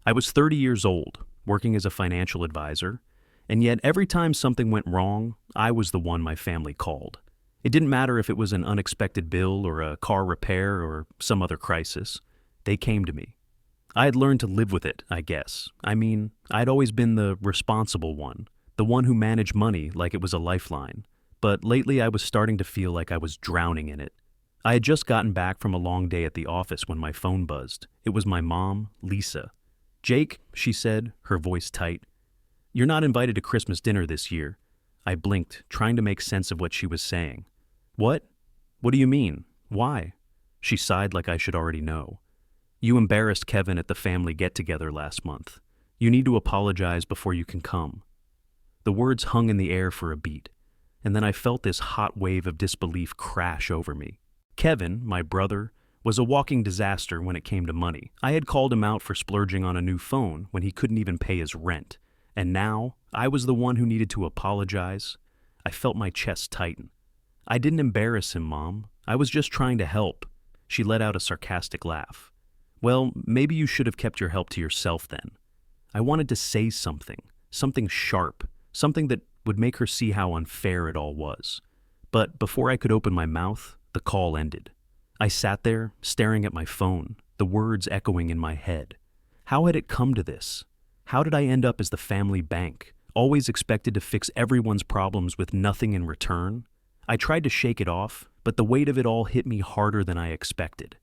I was 30 years old, working as a financial advisor, and yet every time something went wrong, I was the one my family called. It didn't matter if it was an unexpected bill or a car repair or some other crisis. They came to me. I had learned to live with it, I guess. I'd always been the responsible one, the one who managed money like it was a lifeline. But lately I was starting to feel like I was drowning in it. I had just gotten back from a long day at the office when my phone buzzed. It was my mom, Lisa. "Jake," she said, her voice tight. "You're not invited to Christmas dinner this year." I blinked, trying to make sense of what she was saying. "What? What do you mean? Why?" She sighed like I should already know. "You embarrassed Kevin at the family get-together last month. You need to apologize before you can come." The words hung in the air for a beat, and then I felt this hot wave of disbelief crash over me. Kevin, my brother, was a walking disaster when it came to money. I had called him out for splurging on a new phone when he couldn't even pay his rent, and now I was the one who needed to apologize. I felt my chest tighten. "I didn't embarrass him, Mom. I was just trying to help." She let out a sarcastic laugh. "Well, maybe you should have kept your help to yourself then." I wanted to say something sharp, something that would make her see how unfair it all was. But before I could open my mouth, the call ended. I sat there, staring at my phone, the words echoing in my head. How had it come to this? How did I end up as the family bank, always expected to fix everyone's problems with nothing in return? I tried to shake it off, but the weight of it all hit me harder than I expected.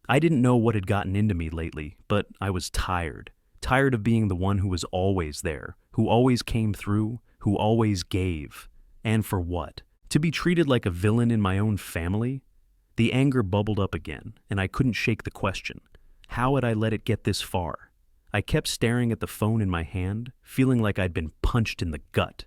I didn't know what had gotten into me lately, but I was tired. Tired of being the one who was always there, who always came through, who always gave. And for what? To be treated like a villain in my own family? The anger bubbled up again, and I couldn't shake the question. How had I let it get this far? I kept staring at the phone in my hand, feeling like I'd been punched in the gut.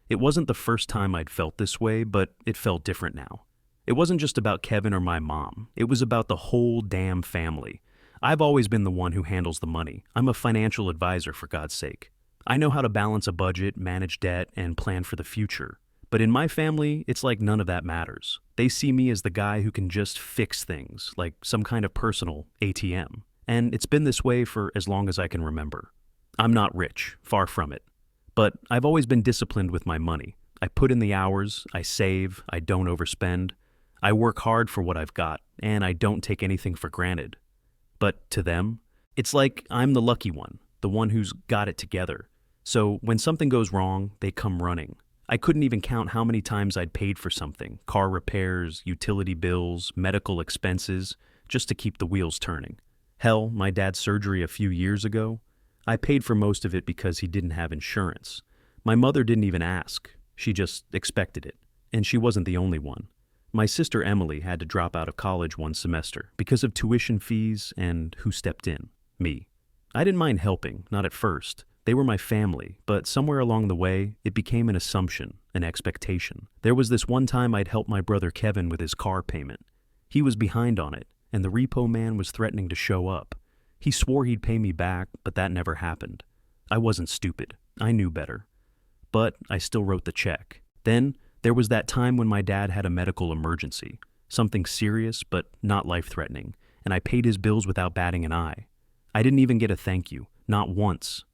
It wasn't the first time I'd felt this way, but it felt different now. It wasn't just about Kevin or my mom. It was about the whole damn family. I've always been the one who handles the money. I'm a financial advisor, for God's sake. I know how to balance a budget, manage debt, and plan for the future. But in my family, it's like none of that matters. They see me as the guy who can just fix things, like some kind of personal ATM. And it's been this way for as long as I can remember. I'm not rich, far from it. But I've always been disciplined with my money. I put in the hours, I save, I don't overspend. I work hard for what I've got, and I don't take anything for granted. But to them, it's like I'm the lucky one, the one who's got it together. So when something goes wrong, they come running. I couldn't even count how many times I'd paid for something, car repairs, utility bills, medical expenses, just to keep the wheels turning. Hell, my dad's surgery a few years ago, I paid for most of it because he didn't have insurance. My mother didn't even ask. She just expected it. And she wasn't the only one. My sister Emily had to drop out of college one semester because of tuition fees, and who stepped in? Me. I didn't mind helping, not at first. They were my family, but somewhere along the way, it became an assumption, an expectation. There was this one time I'd helped my brother Kevin with his car payment. He was behind on it, and the repo man was threatening to show up. He swore he'd pay me back, but that never happened. I wasn't stupid. I knew better. But I still wrote the check. Then there was that time when my dad had a medical emergency, something serious but not life-threatening, and I paid his bills without batting an eye. I didn't even get a thank you, not once.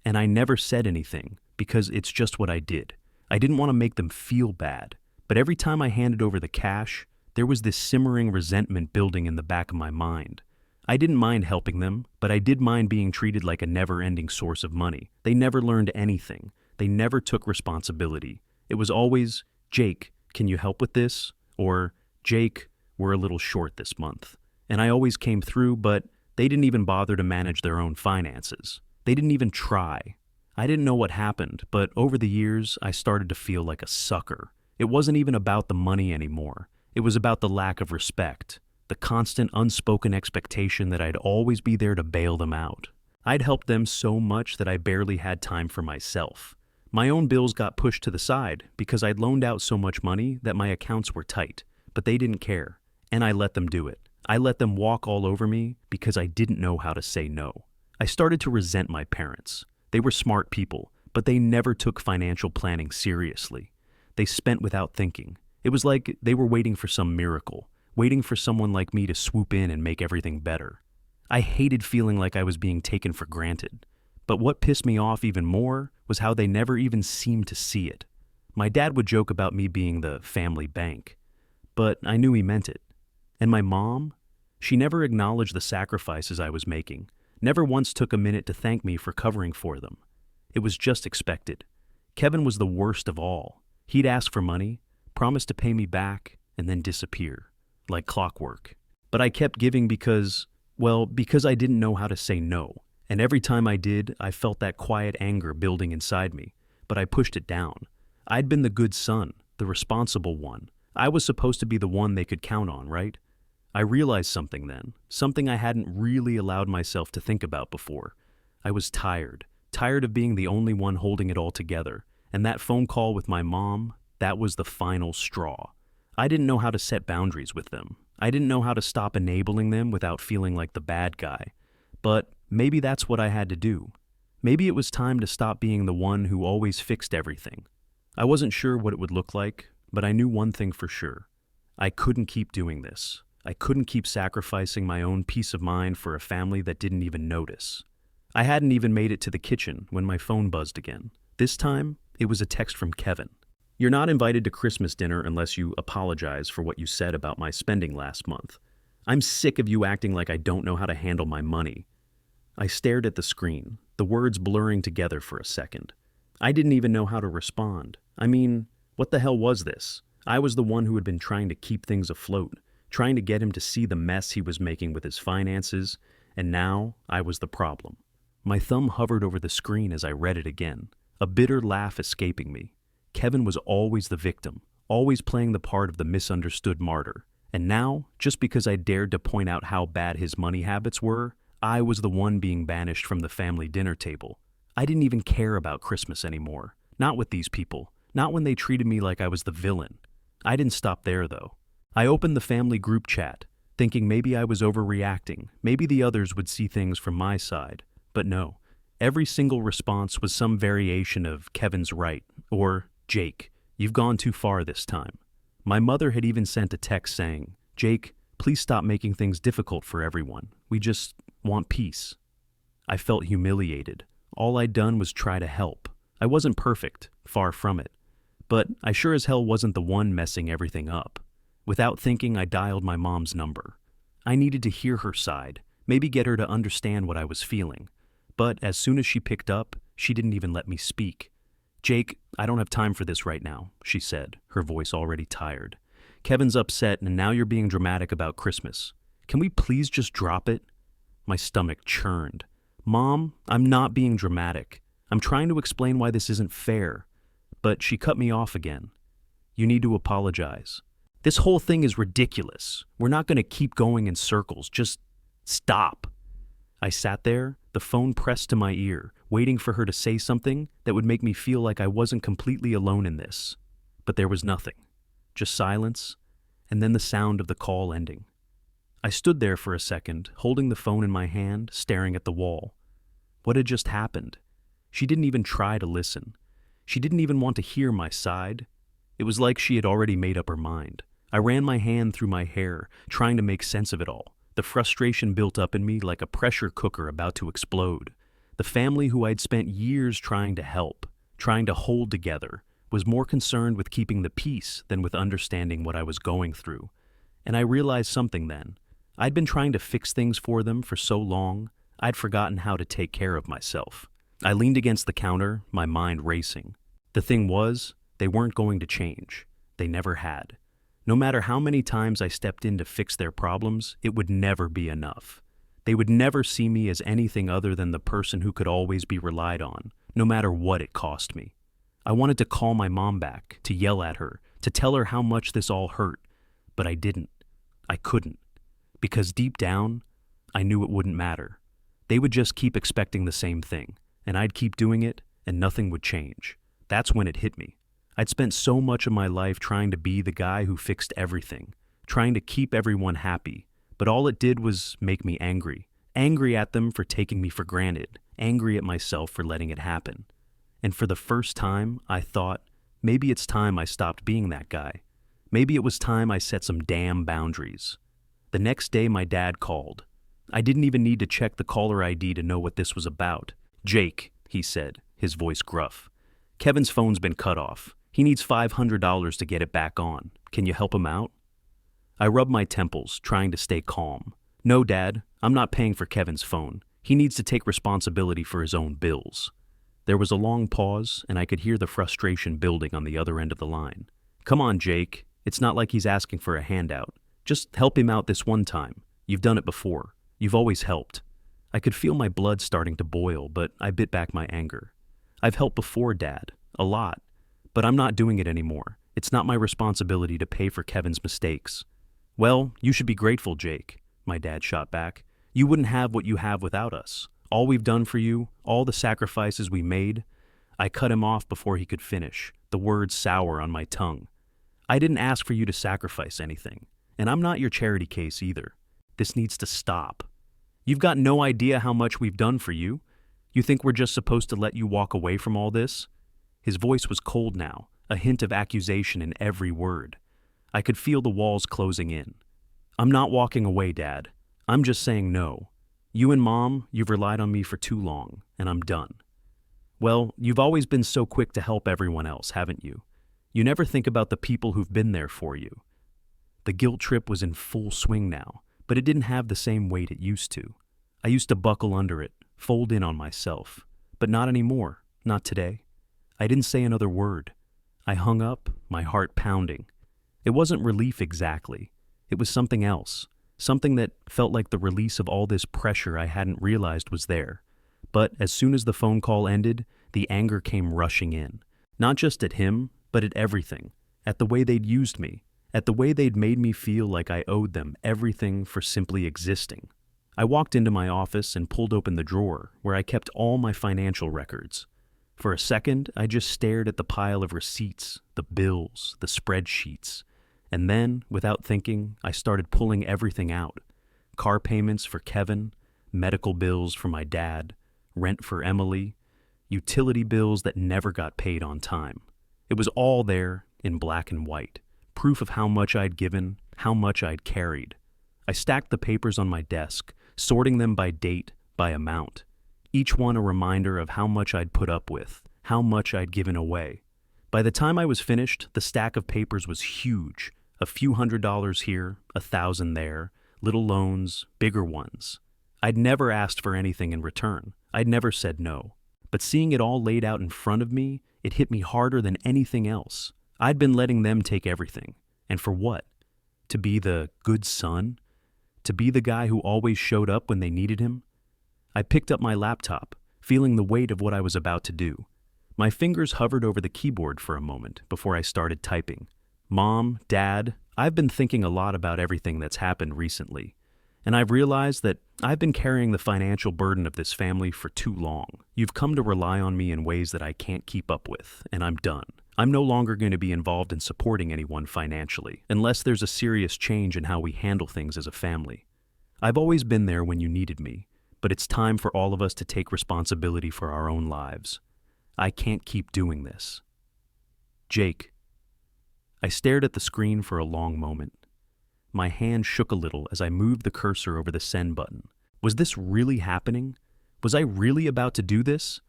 And I never said anything, because it's just what I did. I didn't want to make them feel bad, but every time I handed over the cash, there was this simmering resentment building in the back of my mind. I didn't mind helping them, but I did mind being treated like a never-ending source of money. They never learned anything. They never took responsibility. It was always, "Jake, can you help with this?" Or, "Jake, we're a little short this month." And I always came through, but they didn't even bother to manage their own finances. They didn't even try. I didn't know what happened, but over the years, I started to feel like a sucker. It wasn't even about the money anymore. It was about the lack of respect, the constant unspoken expectation that I'd always be there to bail them out. I'd helped them so much that I barely had time for myself. My own bills got pushed to the side because I'd loaned out so much money that my accounts were tight, but they didn't care, and I let them do it. I let them walk all over me because I didn't know how to say no. I started to resent my parents. They were smart people, but they never took financial planning seriously. They spent without thinking. It was like they were waiting for some miracle, waiting for someone like me to swoop in and make everything better. I hated feeling like I was being taken for granted. But what pissed me off even more was how they never even seemed to see it. My dad would joke about me being the family bank, but I knew he meant it. And my mom? She never acknowledged the sacrifices I was making, never once took a minute to thank me for covering for them. It was just expected. Kevin was the worst of all. He'd ask for money, promise to pay me back, and then disappear, like clockwork. But I kept giving because I didn't know how to say no. And every time I did, I felt that quiet anger building inside me, but I pushed it down. I'd been the good son, the responsible one. I was supposed to be the one they could count on, right? I realized something then, something I hadn't really allowed myself to think about before. I was tired of being the only one holding it all together, and that phone call with my mom, that was the final straw. I didn't know how to set boundaries with them. I didn't know how to stop enabling them without feeling like the bad guy. But maybe that's what I had to do. Maybe it was time to stop being the one who always fixed everything. I wasn't sure what it would look like, but I knew one thing for sure. I couldn't keep doing this. I couldn't keep sacrificing my own peace of mind for a family that didn't even notice. I hadn't even made it to the kitchen when my phone buzzed again. This time, it was a text from Kevin. "You're not invited to Christmas dinner unless you apologize for what you said about my spending last month. I'm sick of you acting like I don't know how to handle my money." I stared at the screen, the words blurring together for a second. I didn't even know how to respond. I mean, what the hell was this? I was the one who had been trying to keep things afloat, trying to get him to see the mess he was making with his finances, and now I was the problem. My thumb hovered over the screen as I read it again, a bitter laugh escaping me. Kevin was always the victim, always playing the part of the misunderstood martyr. And now, just because I dared to point out how bad his money habits were, I was the one being banished from the family dinner table. I didn't even care about Christmas anymore. Not with these people. Not when they treated me like I was the villain. I didn't stop there, though. I opened the family group chat, thinking maybe I was overreacting, maybe the others would see things from my side. But no, every single response was some variation of "Kevin's right," or "Jake, you've gone too far this time." My mother had even sent a text saying, "Jake, please stop making things difficult for everyone. We just want peace." I felt humiliated. All I'd done was try to help. I wasn't perfect, far from it. But I sure as hell wasn't the one messing everything up. Without thinking, I dialed my mom's number. I needed to hear her side, maybe get her to understand what I was feeling. But as soon as she picked up, she didn't even let me speak. "Jake, I don't have time for this right now," she said, her voice already tired. "Kevin's upset and now you're being dramatic about Christmas. Can we please just drop it?" My stomach churned. "Mom, I'm not being dramatic. I'm trying to explain why this isn't fair." But she cut me off again. "You need to apologize. This whole thing is ridiculous. We're not going to keep going in circles. Just stop." I sat there, the phone pressed to my ear, waiting for her to say something that would make me feel like I wasn't completely alone in this. But there was nothing. Just silence, and then the sound of the call ending. I stood there for a second, holding the phone in my hand, staring at the wall. What had just happened? She didn't even try to listen. She didn't even want to hear my side. It was like she had already made up her mind. I ran my hand through my hair, trying to make sense of it all. The frustration built up in me like a pressure cooker about to explode. The family who I'd spent years trying to help, trying to hold together, was more concerned with keeping the peace than with understanding what I was going through. And I realized something then. I'd been trying to fix things for them for so long, I'd forgotten how to take care of myself. I leaned against the counter, my mind racing. The thing was, they weren't going to change. They never had. No matter how many times I stepped in to fix their problems, it would never be enough. They would never see me as anything other than the person who could always be relied on, no matter what it cost me. I wanted to call my mom back, to yell at her, to tell her how much this all hurt, but I didn't. I couldn't. Because deep down, I knew it wouldn't matter. They would just keep expecting the same thing, and I'd keep doing it, and nothing would change. That's when it hit me. I'd spent so much of my life trying to be the guy who fixed everything, trying to keep everyone happy, but all it did was make me angry. Angry at them for taking me for granted, angry at myself for letting it happen. And for the first time, I thought, maybe it's time I stopped being that guy. Maybe it was time I set some damn boundaries. The next day, my dad called. I didn't even need to check the caller ID to know what this was about. "Jake," he said, his voice gruff. "Kevin's phone's been cut off. He needs $500 to get it back on. Can you help him out?" I rubbed my temples, trying to stay calm. "No, Dad, I'm not paying for Kevin's phone. He needs to take responsibility for his own bills." There was a long pause, and I could hear the frustration building on the other end of the line. "Come on, Jake. It's not like he's asking for a handout. Just help him out this one time. You've done it before. You've always helped." I could feel my blood starting to boil, but I bit back my anger. "I've helped before, Dad. A lot. But I'm not doing it anymore. It's not my responsibility to pay for Kevin's mistakes." "Well, you should be grateful, Jake," my dad shot back. "You wouldn't have what you have without us. All we've done for you, all the sacrifices we made." I cut him off before he could finish, the words sour on my tongue. "I didn't ask for you to sacrifice anything, and I'm not your charity case either. This needs to stop. You've got no idea how much we've done for you. You think we're just supposed to let you walk away from all this?" His voice was cold now, a hint of accusation in every word. I could feel the walls closing in. "I'm not walking away, Dad. I'm just saying no. You and Mom, you've relied on me for too long, and I'm done." "Well, you've always been so quick to help everyone else, haven't you? You never think about the people who've been there for you." The guilt trip was in full swing now, but it didn't have the same weight it used to. I used to buckle under it, fold in on myself. But not anymore, not today. I didn't say another word. I hung up, my heart pounding. It wasn't relief exactly. It was something else, something that felt like the release of all this pressure I hadn't realized was there. But as soon as the phone call ended, the anger came rushing in. Not just at him, but at everything. At the way they'd used me. At the way they'd made me feel like I owed them everything for simply existing. I walked into my office and pulled open the drawer where I kept all my financial records. For a second, I just stared at the pile of receipts, the bills, the spreadsheets. And then, without thinking, I started pulling everything out. Car payments for Kevin, medical bills for my dad, rent for Emily, utility bills that never got paid on time. It was all there in black and white, proof of how much I'd given, how much I'd carried. I stacked the papers on my desk, sorting them by date, by amount. Each one a reminder of how much I'd put up with, how much I'd given away. By the time I was finished, the stack of papers was huge. A few $100s here, 1,000 there, little loans, bigger ones. I'd never asked for anything in return. I'd never said no. But seeing it all laid out in front of me, it hit me harder than anything else. I'd been letting them take everything. And for what? To be the good son? To be the guy who always showed up when they needed him? I picked up my laptop, feeling the weight of what I was about to do. My fingers hovered over the keyboard for a moment before I started typing. "Mom, Dad, I've been thinking a lot about everything that's happened recently, and I've realized that I've been carrying the financial burden of this family for too long. You've come to rely on me in ways that I can't keep up with, and I'm done. I'm no longer going to be involved in supporting anyone financially, unless there's a serious change in how we handle things as a family. I've always been there when you needed me, but it's time for all of us to take responsibility for our own lives. I can't keep doing this. Jake." I stared at the screen for a long moment. My hand shook a little as I moved the cursor over the send button. Was this really happening? Was I really about to do this?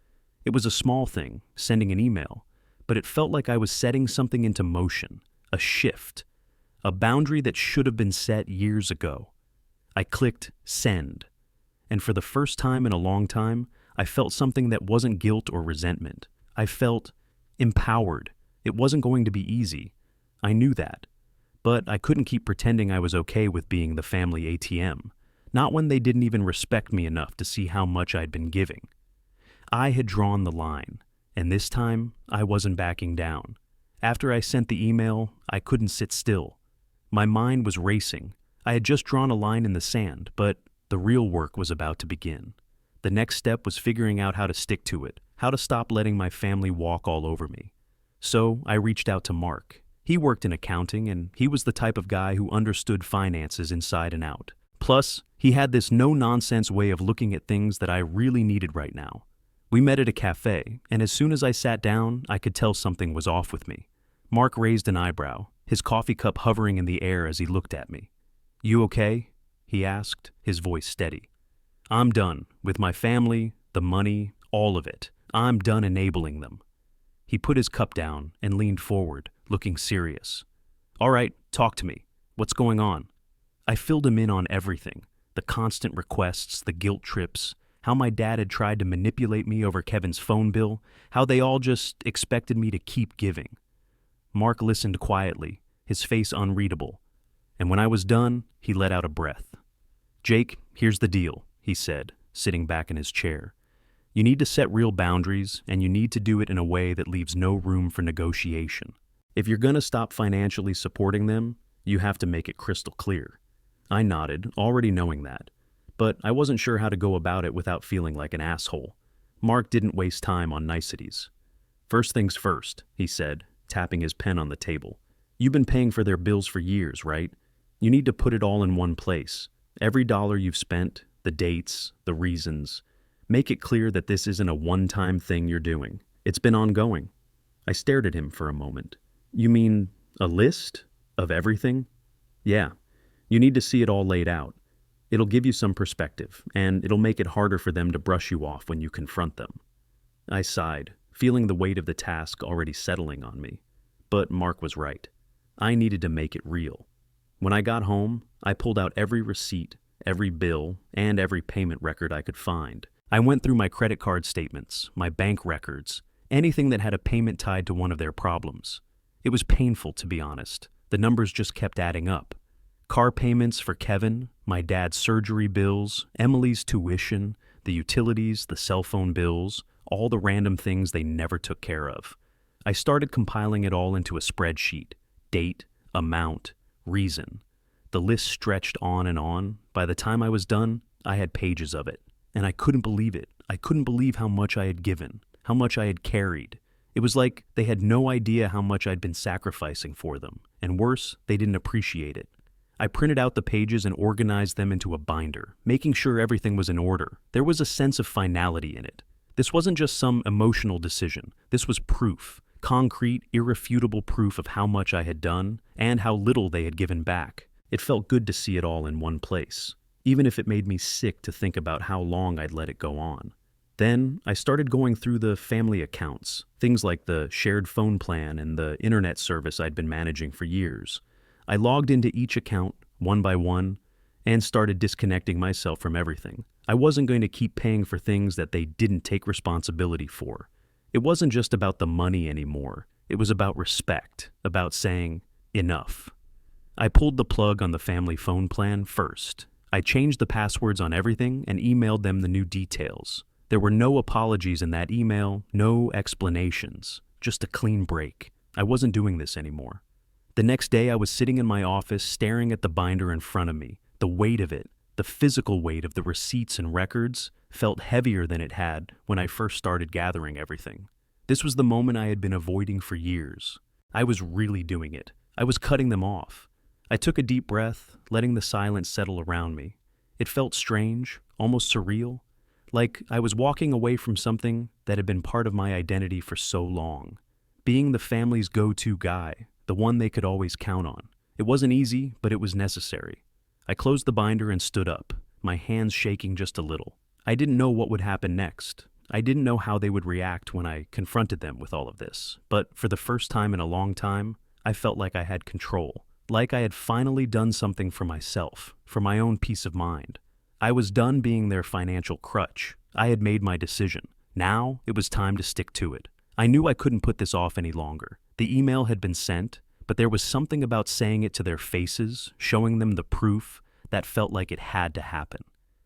It was a small thing, sending an email, but it felt like I was setting something into motion, a shift, a boundary that should have been set years ago. I clicked send, and for the first time in a long time, I felt something that wasn't guilt or resentment. I felt empowered. It wasn't going to be easy. I knew that. But I couldn't keep pretending I was okay with being the family ATM, not when they didn't even respect me enough to see how much I'd been giving. I had drawn the line, and this time I wasn't backing down. After I sent the email, I couldn't sit still. My mind was racing. I had just drawn a line in the sand, but the real work was about to begin. The next step was figuring out how to stick to it, how to stop letting my family walk all over me. So I reached out to Mark. He worked in accounting, and he was the type of guy who understood finances inside and out. Plus, he had this no-nonsense way of looking at things that I really needed right now. We met at a cafe, and as soon as I sat down, I could tell something was off with me. Mark raised an eyebrow, his coffee cup hovering in the air as he looked at me. "You okay?" he asked, his voice steady. "I'm done, with my family, the money, All of it. I'm done enabling them." He put his cup down and leaned forward, looking serious. "All right, talk to me. What's going on?" I filled him in on everything. The constant requests, the guilt trips, how my dad had tried to manipulate me over Kevin's phone bill, how they all just expected me to keep giving. Mark listened quietly, his face unreadable. And when I was done, he let out a breath. "Jake, here's the deal," he said, sitting back in his chair. "You need to set real boundaries, and you need to do it in a way that leaves no room for negotiation. If you're going to stop financially supporting them, you have to make it crystal clear." I nodded, already knowing that. But I wasn't sure how to go about it without feeling like an asshole. Mark didn't waste time on niceties. "First things first," he said, tapping his pen on the table. "You've been paying for their bills for years, right? You need to put it all in one place. Every dollar you've spent, the dates, the reasons. Make it clear that this isn't a one-time thing you're doing. It's been ongoing." I stared at him for a moment. "You mean a list of everything?" "Yeah. You need to see it all laid out. It'll give you some perspective, and it'll make it harder for them to brush you off when you confront them." I sighed, feeling the weight of the task already settling on me. But Mark was right. I needed to make it real. When I got home, I pulled out every receipt, every bill, and every payment record I could find. I went through my credit card statements, my bank records, anything that had a payment tied to one of their problems. It was painful, to be honest. The numbers just kept adding up. Car payments for Kevin, my dad's surgery bills, Emily's tuition, the utilities, the cell phone bills, all the random things they never took care of. I started compiling it all into a spreadsheet. Date, amount, reason. The list stretched on and on. By the time I was done, I had pages of it. And I couldn't believe it. I couldn't believe how much I had given, how much I had carried. It was like they had no idea how much I'd been sacrificing for them. And worse, they didn't appreciate it. I printed out the pages and organized them into a binder, making sure everything was in order. There was a sense of finality in it. This wasn't just some emotional decision. This was proof, concrete, irrefutable proof of how much I had done and how little they had given back. It felt good to see it all in one place, even if it made me sick to think about how long I'd let it go on. Then I started going through the family accounts, things like the shared phone plan and the internet service I'd been managing for years. I logged into each account, one by one, and started disconnecting myself from everything. I wasn't going to keep paying for things that they didn't take responsibility for. It wasn't just about the money anymore. It was about respect, about saying, enough. I pulled the plug on the family phone plan first. I changed the passwords on everything and emailed them the new details. There were no apologies in that email, no explanations, just a clean break. I wasn't doing this anymore. The next day, I was sitting in my office staring at the binder in front of me. The weight of it, the physical weight of the receipts and records, felt heavier than it had when I first started gathering everything. This was the moment I had been avoiding for years. I was really doing it. I was cutting them off. I took a deep breath, letting the silence settle around me. It felt strange, almost surreal, like I was walking away from something that had been part of my identity for so long. Being the family's go-to guy, the one they could always count on. It wasn't easy, but it was necessary. I closed the binder and stood up, my hands shaking just a little. I didn't know what would happen next. I didn't know how they would react when I confronted them with all of this. But for the first time in a long time, I felt like I had control, like I had finally done something for myself, for my own peace of mind. I was done being their financial crutch. I had made my decision. Now it was time to stick to it. I knew I couldn't put this off any longer. The email had been sent, but there was something about saying it to their faces, showing them the proof, that felt like it had to happen.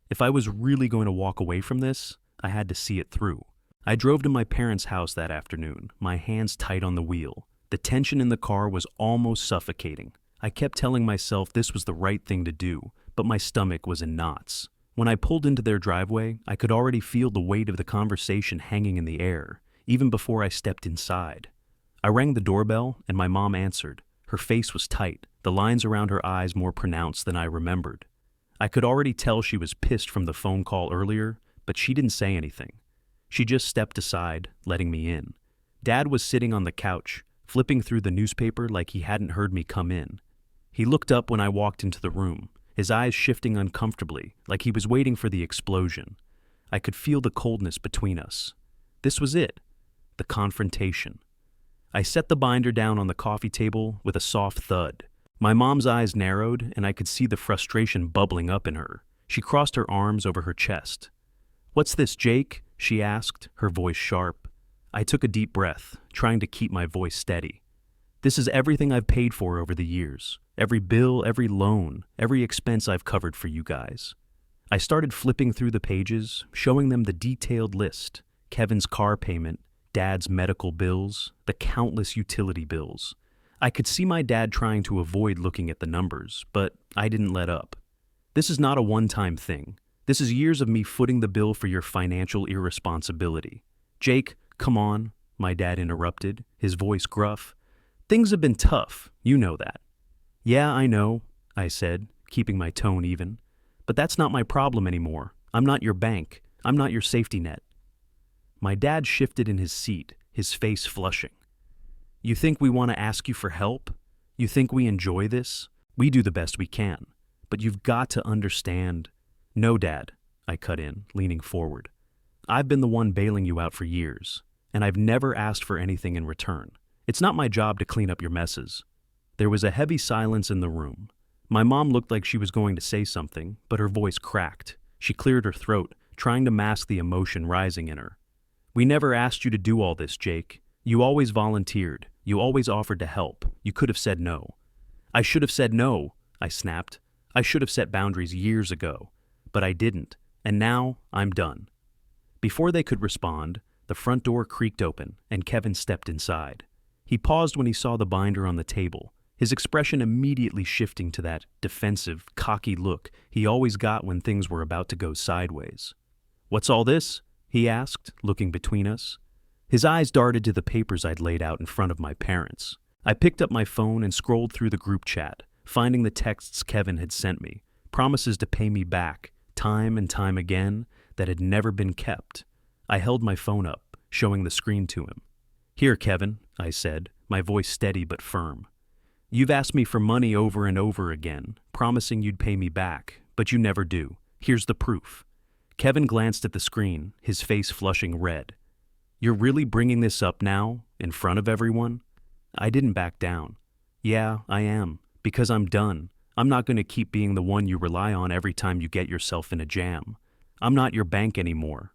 If I was really going to walk away from this, I had to see it through. I drove to my parents' house that afternoon, my hands tight on the wheel. The tension in the car was almost suffocating. I kept telling myself this was the right thing to do, but my stomach was in knots. When I pulled into their driveway, I could already feel the weight of the conversation hanging in the air, even before I stepped inside. I rang the doorbell, and my mom answered. Her face was tight, the lines around her eyes more pronounced than I remembered. I could already tell she was pissed from the phone call earlier, but she didn't say anything. She just stepped aside, letting me in. Dad was sitting on the couch, flipping through the newspaper like he hadn't heard me come in. He looked up when I walked into the room, his eyes shifting uncomfortably, like he was waiting for the explosion. I could feel the coldness between us, This was it. The confrontation. I set the binder down on the coffee table with a soft thud. My mom's eyes narrowed, and I could see the frustration bubbling up in her. She crossed her arms over her chest. "What's this, Jake?" she asked, her voice sharp. I took a deep breath, trying to keep my voice steady. "This is everything I've paid for over the years. Every bill, every loan, every expense I've covered for you guys." I started flipping through the pages, showing them the detailed list: Kevin's car payment, Dad's medical bills, the countless utility bills. I could see my dad trying to avoid looking at the numbers, but I didn't let up. "This is not a one-time thing. This is years of me footing the bill for your financial irresponsibility." "Jake, come on," my dad interrupted, his voice gruff. "Things have been tough, you know that." "Yeah, I know," I said, keeping my tone even. "But that's not my problem anymore. I'm not your bank. I'm not your safety net." My dad shifted in his seat, his face flushing. "You think we want to ask you for help? You think we enjoy this? We do the best we can. But you've got to understand." "No, Dad," I cut in, leaning forward. "I've been the one bailing you out for years, and I've never asked for anything in return. It's not my job to clean up your messes." There was a heavy silence in the room. My mom looked like she was going to say something, but her voice cracked. She cleared her throat, trying to mask the emotion rising in her. "We never asked you to do all this, Jake. You always volunteered. You always offered to help. You could have said no." "I should have said no," I snapped. "I should have set boundaries years ago. But I didn't, and now I'm done." Before they could respond, the front door creaked open, and Kevin stepped inside. He paused when he saw the binder on the table, his expression immediately shifting to that defensive, cocky look he always got when things were about to go sideways. "What's all this?" he asked, looking between us. His eyes darted to the papers I'd laid out in front of my parents. I picked up my phone and scrolled through the group chat, finding the texts Kevin had sent me, promises to pay me back, time and time again, that had never been kept. I held my phone up, showing the screen to him. "Here, Kevin," I said, my voice steady but firm. "You've asked me for money over and over again, promising you'd pay me back, but you never do. Here's the proof." Kevin glanced at the screen, his face flushing red. "You're really bringing this up now, in front of everyone?" I didn't back down. "Yeah, I am, because I'm done. I'm not going to keep being the one you rely on every time you get yourself in a jam. I'm not your bank anymore."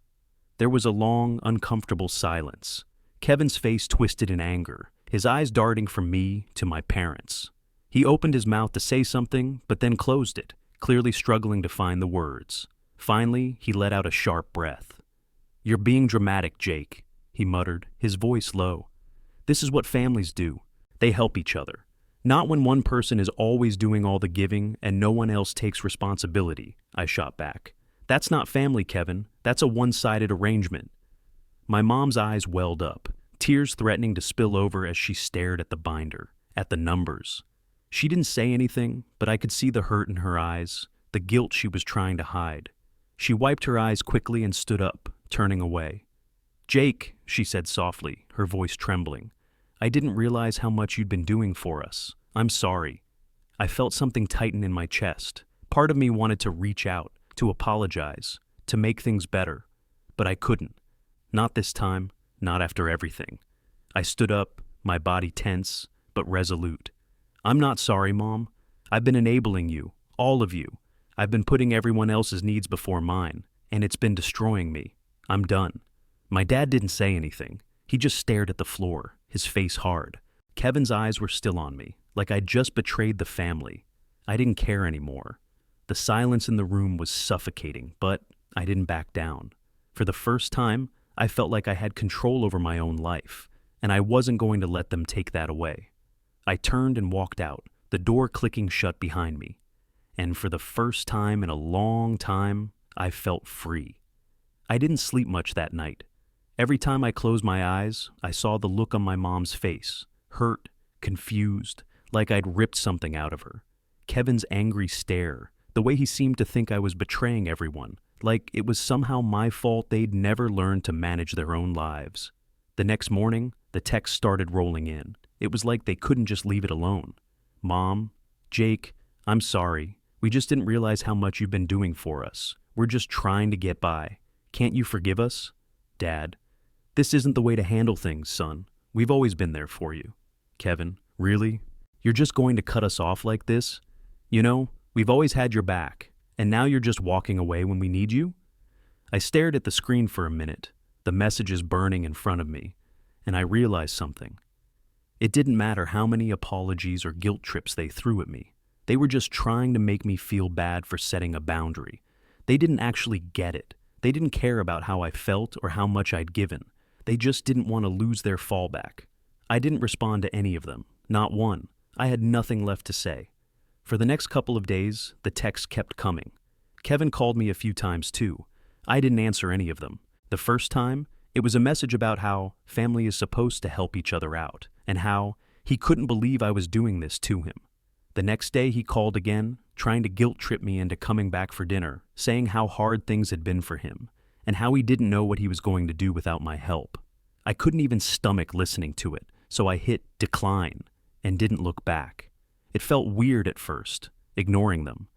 There was a long, uncomfortable silence. Kevin's face twisted in anger, his eyes darting from me to my parents. He opened his mouth to say something, but then closed it, clearly struggling to find the words. Finally, he let out a sharp breath. "You're being dramatic, Jake," he muttered, his voice low. "This is what families do. They help each other. Not when one person is always doing all the giving and no one else takes responsibility," I shot back. "That's not family, Kevin. That's a one-sided arrangement." My mom's eyes welled up, tears threatening to spill over as she stared at the binder, at the numbers. She didn't say anything, but I could see the hurt in her eyes, the guilt she was trying to hide. She wiped her eyes quickly and stood up, turning away. "Jake," she said softly, her voice trembling, "I didn't realize how much you'd been doing for us. I'm sorry." I felt something tighten in my chest. Part of me wanted to reach out, to apologize, to make things better. But I couldn't. Not this time, not after everything. I stood up, my body tense, but resolute. "I'm not sorry, Mom. I've been enabling you, all of you. I've been putting everyone else's needs before mine, and it's been destroying me. I'm done." My dad didn't say anything. He just stared at the floor, his face hard. Kevin's eyes were still on me, like I'd just betrayed the family. I didn't care anymore. The silence in the room was suffocating, but I didn't back down. For the first time, I felt like I had control over my own life, and I wasn't going to let them take that away. I turned and walked out, the door clicking shut behind me. And for the first time in a long time, I felt free. I didn't sleep much that night. Every time I closed my eyes, I saw the look on my mom's face, hurt, confused, like I'd ripped something out of her. Kevin's angry stare, the way he seemed to think I was betraying everyone, like it was somehow my fault they'd never learned to manage their own lives. The next morning, the texts started rolling in. It was like they couldn't just leave it alone. "Mom, Jake, I'm sorry. We just didn't realize how much you've been doing for us. We're just trying to get by. Can't you forgive us? Dad, This isn't the way to handle things, son. We've always been there for you. Kevin, really? You're just going to cut us off like this? You know, we've always had your back, and now you're just walking away when we need you? I stared at the screen for a minute, the messages burning in front of me, and I realized something. It didn't matter how many apologies or guilt trips they threw at me. They were just trying to make me feel bad for setting a boundary. They didn't actually get it. They didn't care about how I felt or how much I'd given. They just didn't want to lose their fallback. I didn't respond to any of them, not one. I had nothing left to say. For the next couple of days, the texts kept coming. Kevin called me a few times too. I didn't answer any of them. The first time, it was a message about how family is supposed to help each other out, and how he couldn't believe I was doing this to him. The next day he called again, trying to guilt trip me into coming back for dinner, saying how hard things had been for him, and how he didn't know what he was going to do without my help. I couldn't even stomach listening to it, so I hit decline and didn't look back. It felt weird at first, ignoring them.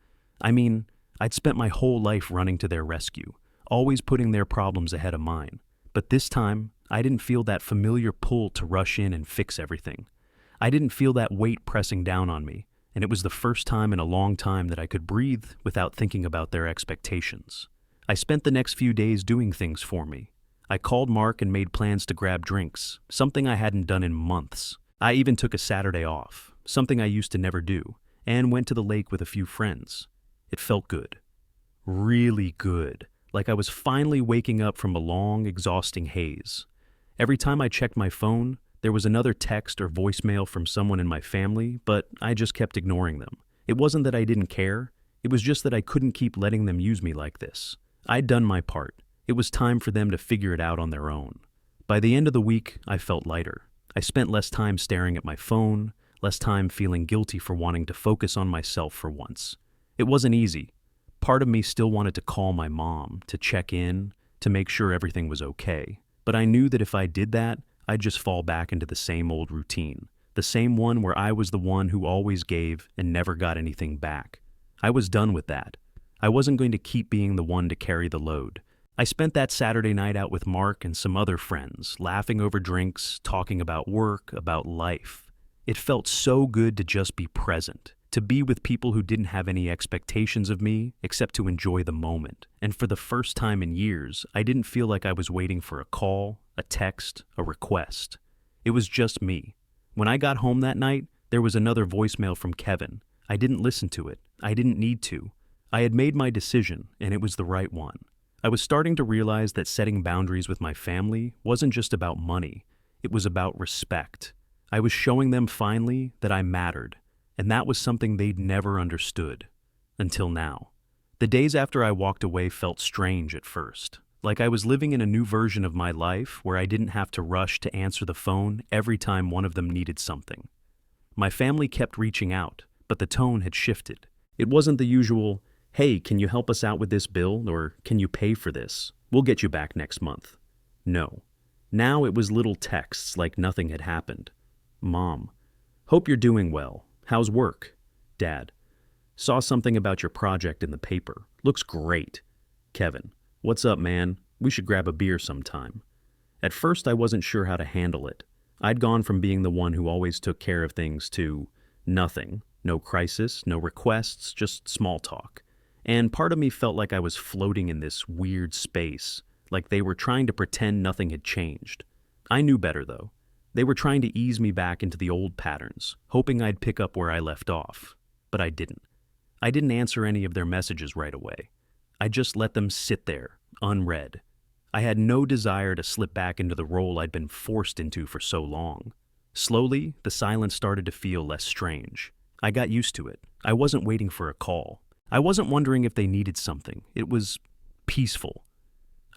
I mean, I'd spent my whole life running to their rescue, always putting their problems ahead of mine. But this time, I didn't feel that familiar pull to rush in and fix everything. I didn't feel that weight pressing down on me, and it was the first time in a long time that I could breathe without thinking about their expectations. I spent the next few days doing things for me. I called Mark and made plans to grab drinks, something I hadn't done in months. I even took a Saturday off, something I used to never do, and went to the lake with a few friends. It felt good. Really good. Like I was finally waking up from a long, exhausting haze. Every time I checked my phone, there was another text or voicemail from someone in my family, but I just kept ignoring them. It wasn't that I didn't care. It was just that I couldn't keep letting them use me like this. I'd done my part. It was time for them to figure it out on their own. By the end of the week, I felt lighter. I spent less time staring at my phone, less time feeling guilty for wanting to focus on myself for once. It wasn't easy. Part of me still wanted to call my mom, to check in, to make sure everything was okay. But I knew that if I did that, I'd just fall back into the same old routine, the same one where I was the one who always gave and never got anything back. I was done with that. I wasn't going to keep being the one to carry the load. I spent that Saturday night out with Mark and some other friends, laughing over drinks, talking about work, about life. It felt so good to just be present, to be with people who didn't have any expectations of me except to enjoy the moment. And for the first time in years, I didn't feel like I was waiting for a call, a text, a request. It was just me. When I got home that night, there was another voicemail from Kevin. I didn't listen to it. I didn't need to. I had made my decision, and it was the right one. I was starting to realize that setting boundaries with my family wasn't just about money. It was about respect. I was showing them finally that I mattered, and that was something they'd never understood. Until now. The days after I walked away felt strange at first, like I was living in a new version of my life where I didn't have to rush to answer the phone every time one of them needed something. My family kept reaching out, but the tone had shifted. It wasn't the usual, "Hey, can you help us out with this bill?" or "Can you pay for this? We'll get you back next month." No. Now it was little texts like nothing had happened. "Mom, hope you're doing well. How's work?" "Dad, saw something about your project in the paper. Looks great." "Kevin, what's up, man? We should grab a beer sometime." At first I wasn't sure how to handle it. I'd gone from being the one who always took care of things to nothing. No crisis, no requests, just small talk. And part of me felt like I was floating in this weird space, like they were trying to pretend nothing had changed. I knew better, though. They were trying to ease me back into the old patterns, hoping I'd pick up where I left off. But I didn't. I didn't answer any of their messages right away. I just let them sit there, unread. I had no desire to slip back into the role I'd been forced into for so long. Slowly, the silence started to feel less strange. I got used to it. I wasn't waiting for a call. I wasn't wondering if they needed something. It was peaceful.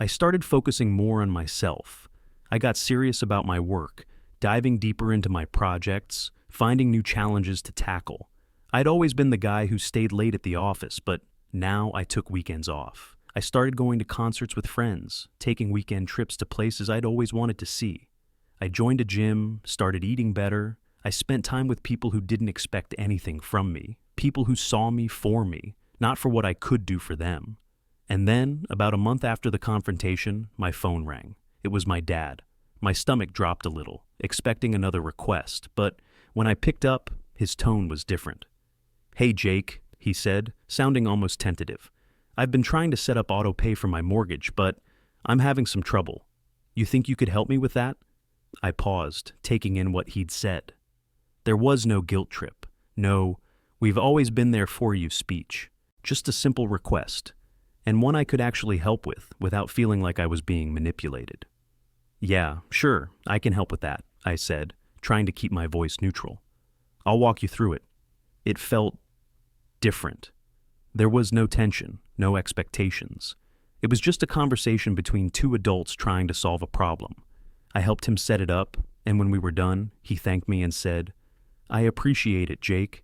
I started focusing more on myself. I got serious about my work, diving deeper into my projects, finding new challenges to tackle. I'd always been the guy who stayed late at the office, but now I took weekends off. I started going to concerts with friends, taking weekend trips to places I'd always wanted to see. I joined a gym, started eating better. I spent time with people who didn't expect anything from me, people who saw me for me, not for what I could do for them. And then, about a month after the confrontation, my phone rang. It was my dad. My stomach dropped a little, expecting another request, but when I picked up, his tone was different. "Hey, Jake," he said, sounding almost tentative. "I've been trying to set up auto pay for my mortgage, but I'm having some trouble. You think you could help me with that?" I paused, taking in what he'd said. There was no guilt trip, no "we've always been there for you" speech, just a simple request, and one I could actually help with without feeling like I was being manipulated. "Yeah, sure, I can help with that," I said, trying to keep my voice neutral. "I'll walk you through it." It felt different. There was no tension, no expectations. It was just a conversation between two adults trying to solve a problem. I helped him set it up, and when we were done, he thanked me and said, "I appreciate it, Jake."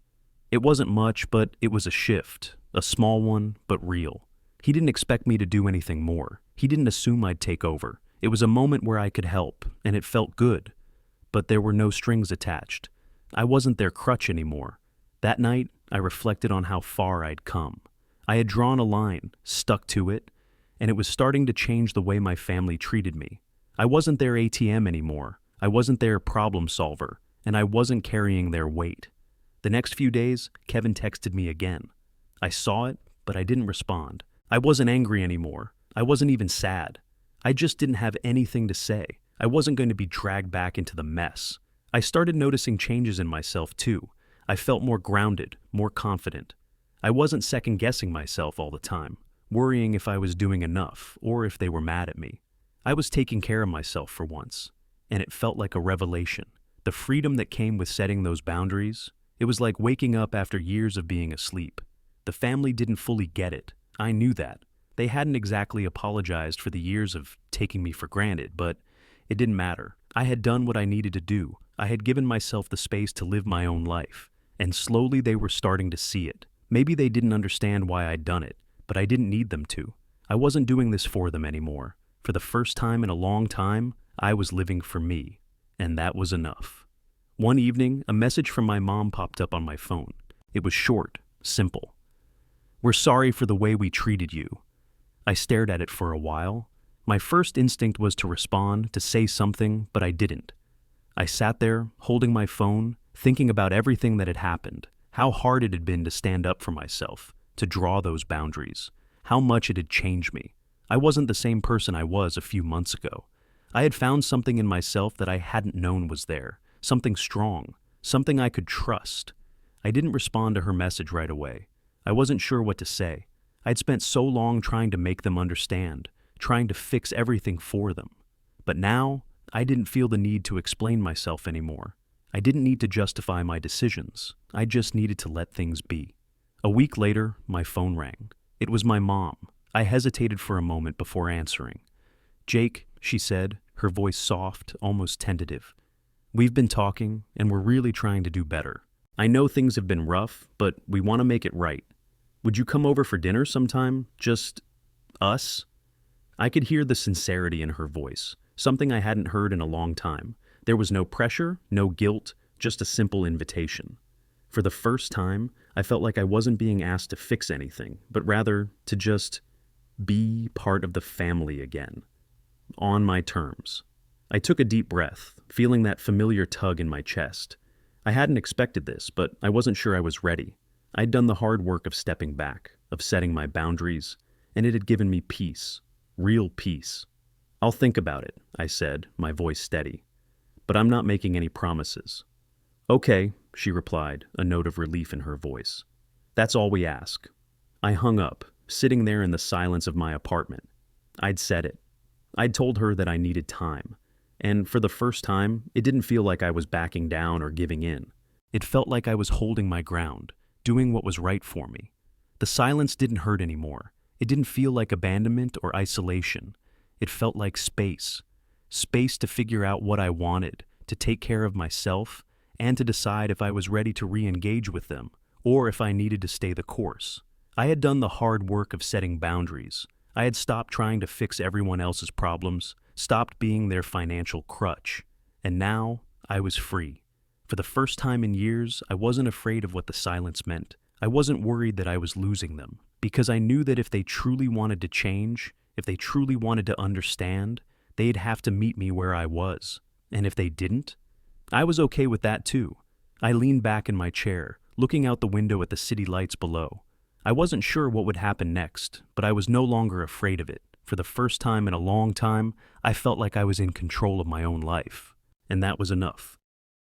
It wasn't much, but it was a shift, a small one, but real. He didn't expect me to do anything more. He didn't assume I'd take over. It was a moment where I could help, and it felt good. But there were no strings attached. I wasn't their crutch anymore. That night, I reflected on how far I'd come. I had drawn a line, stuck to it, and it was starting to change the way my family treated me. I wasn't their ATM anymore. I wasn't their problem solver, and I wasn't carrying their weight. The next few days, Kevin texted me again. I saw it, but I didn't respond. I wasn't angry anymore. I wasn't even sad. I just didn't have anything to say. I wasn't going to be dragged back into the mess. I started noticing changes in myself too. I felt more grounded, more confident. I wasn't second-guessing myself all the time, worrying if I was doing enough or if they were mad at me. I was taking care of myself for once, and it felt like a revelation. The freedom that came with setting those boundaries, it was like waking up after years of being asleep. The family didn't fully get it. I knew that. They hadn't exactly apologized for the years of taking me for granted, but it didn't matter. I had done what I needed to do. I had given myself the space to live my own life, and slowly they were starting to see it. Maybe they didn't understand why I'd done it, but I didn't need them to. I wasn't doing this for them anymore. For the first time in a long time, I was living for me, and that was enough. One evening, a message from my mom popped up on my phone. It was short, simple. "We're sorry for the way we treated you." I stared at it for a while. My first instinct was to respond, to say something, but I didn't. I sat there, holding my phone, thinking about everything that had happened, how hard it had been to stand up for myself, to draw those boundaries, how much it had changed me. I wasn't the same person I was a few months ago. I had found something in myself that I hadn't known was there, something strong, something I could trust. I didn't respond to her message right away. I wasn't sure what to say. I'd spent so long trying to make them understand, trying to fix everything for them. But now, I didn't feel the need to explain myself anymore. I didn't need to justify my decisions. I just needed to let things be. A week later, my phone rang. It was my mom. I hesitated for a moment before answering. "Jake," she said, her voice soft, almost tentative. "We've been talking, and we're really trying to do better. I know things have been rough, but we want to make it right. Would you come over for dinner sometime? Just us?" I could hear the sincerity in her voice, something I hadn't heard in a long time. There was no pressure, no guilt, just a simple invitation. For the first time, I felt like I wasn't being asked to fix anything, but rather to just be part of the family again, on my terms. I took a deep breath, feeling that familiar tug in my chest. I hadn't expected this, but I wasn't sure I was ready. I'd done the hard work of stepping back, of setting my boundaries, and it had given me peace, real peace. "I'll think about it," I said, my voice steady. "But I'm not making any promises." "Okay," she replied, a note of relief in her voice. "That's all we ask." I hung up, sitting there in the silence of my apartment. I'd said it. I'd told her that I needed time. And for the first time, it didn't feel like I was backing down or giving in. It felt like I was holding my ground, doing what was right for me. The silence didn't hurt anymore. It didn't feel like abandonment or isolation. It felt like space. Space to figure out what I wanted, to take care of myself, and to decide if I was ready to re-engage with them, or if I needed to stay the course. I had done the hard work of setting boundaries. I had stopped trying to fix everyone else's problems, stopped being their financial crutch, and now I was free. For the first time in years, I wasn't afraid of what the silence meant. I wasn't worried that I was losing them, because I knew that if they truly wanted to change, if they truly wanted to understand, they'd have to meet me where I was. And if they didn't, I was okay with that too. I leaned back in my chair, looking out the window at the city lights below. I wasn't sure what would happen next, but I was no longer afraid of it. For the first time in a long time, I felt like I was in control of my own life. And that was enough.